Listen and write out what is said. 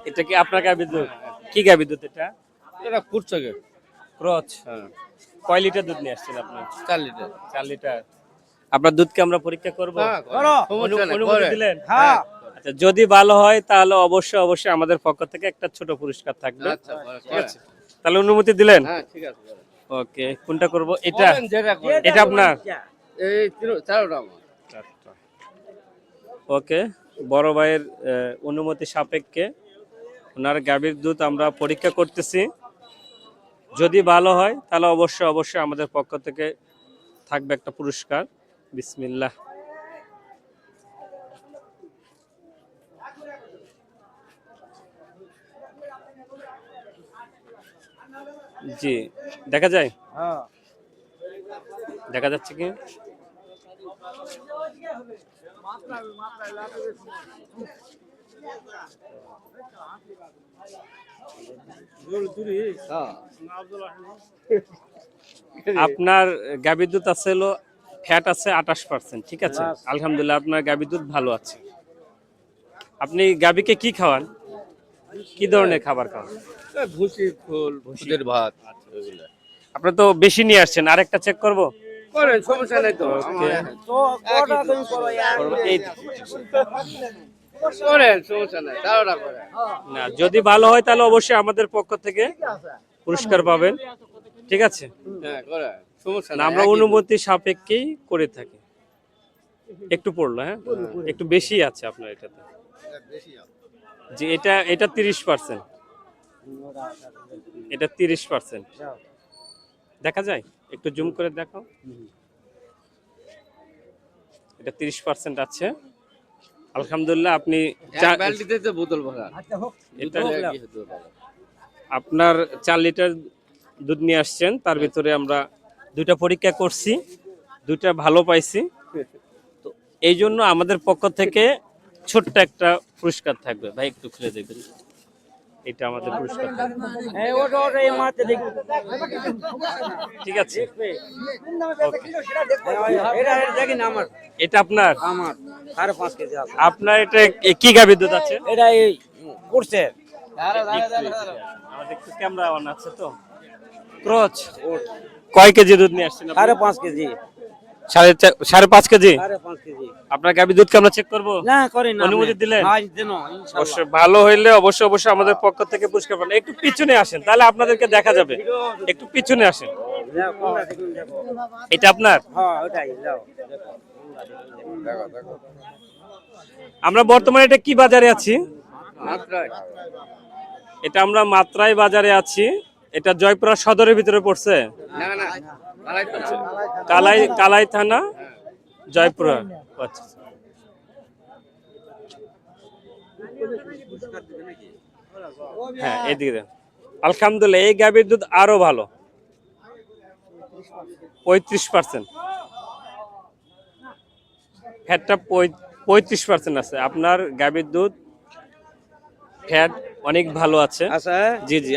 এটা কি আপনার গাভীর দুধ? কি গাভীর দুধ এটা? এটা পুরচকে ক্রচ। হ্যাঁ কয় লিটার দুধ নিয়ে আসছেন আপনি? 4 লিটার 4 লিটার। আপনার দুধকে আমরা পরীক্ষা করব? হ্যাঁ করো অনুমতি দিলেন? হ্যাঁ। আচ্ছা, যদি ভালো হয় তাহলে অবশ্যই অবশ্যই আমাদের পক্ষ থেকে একটা ছোট পুরস্কার থাকবে। আচ্ছা ঠিক আছে, তাহলে অনুমতি দিলেন? হ্যাঁ ঠিক আছে ওকে, কোনটা করব? এটা? যেটা করেন। এটা আপনার? এই চারোটা আমার চারটা। ওকে, বড় ভাইয়ের অনুমতি সাপেক্ষে ওনার গাভীর দুধ আমরা পরীক্ষা করতেছি। যদি ভালো হয় তাহলে অবশ্যই অবশ্যই আমাদের পক্ষ থেকে থাকবে একটা পুরস্কার। বিসমিল্লাহ। জি, দেখা যায়? হ্যাঁ দেখা যাচ্ছে কি? আপনার গাভীর দুধ আছে হলো ফ্যাট আছে 28%, ঠিক আছে? আলহামদুলিল্লাহ আপনার গাভীর দুধ ভালো আছে। আপনি গাভীকে কি খাওয়ান? কি ধরনের খাবার খাওয়ান? ভুসি ফুল ভুসির ভাত এগুলো আপনি তো বেশি নিয়ে আসছেন, আরেকটা চেক করব? করেন সমস্যা নাই তো ওকে, এই করেন সমস্যা নাই চারোটা করেন না, যদি ভালো হয় তাহলে অবশ্যই আমাদের পক্ষ থেকে পুরস্কার পাবেন, ঠিক আছে? হ্যাঁ করেন সমস্যা না, নাই আমরা অনুমতি সাপেক্ষেই করে থাকি। একটু পড়লো, হ্যাঁ একটু বেশি আছে আপনার এটাতে। জি, এটা এটা 30%, এটা 30%। দেখা যায়? একটু জুম করে দেখো। এটা 30% আছে। আলহামদুলিল্লাহ আপনি এক বালতিতে তো বোতল ভরা এটা একই হতে পারে। আপনার 4 লিটার দুধ নিয়ে আসছেন, তার ভিতরে আমরা দুইটা পরীক্ষা করছি, দুইটা ভালো পাইছি। তো এই জন্য আমাদের পক্ষ থেকে ছোট্ট একটা পুরস্কার থাকবে। ভাই একটু খুলে দেখবেন, এটা আমাদের পুরস্কার থাকবে। ঠিক আছে, এটা আপনার? আমার 5.5 কেজি আছে। আপনার এটা কি গাভীর দুধ আছে? এটা এই করছে আমাদের একটু ক্যামেরা অন আছে তো। ক্রচ। কয় কেজি দুধ নিয়ে আসছেন আপনি? 5.5 কেজি। 5.5 কেজি। 5.5 কেজি। আপনার গাভীর দুধকে আমরা চেক করব? না করেন না। অনুমতি দিলেন? হ্যাঁ দেন ইনশাআল্লাহ। অবশ্যই ভালো হইলে অবশ্যই অবশ্যই আমাদের পক্ষ থেকে পুরস্কার পাবেন। একটু পিছনে আসেন, তাহলে আপনাদেরকে দেখা যাবে। একটু পিছনে আসেন। যাও কোনটা দেখুন দেখো। এটা আপনার? হ্যাঁ ওটাই যাও দেখো। আমরা বর্তমানে এটা কি বাজারে আছি? মাত্রায় এটা আমরা মাত্রাই বাজারে আছি। এটা জয়পুরা সদরের ভিতরে পড়ছে। না না কালাই থানা, জয়পুরা। আচ্ছা, হ্যাঁ এদিকে দেন। আলহামদুলিল্লাহ এই গাভীর দুধ আরো ভালো, 35%। ফ্যাটটা 35% আছে। আপনার গাভীর দুধ ফ্যাট অনেক ভালো আছে। আচ্ছা জি জি,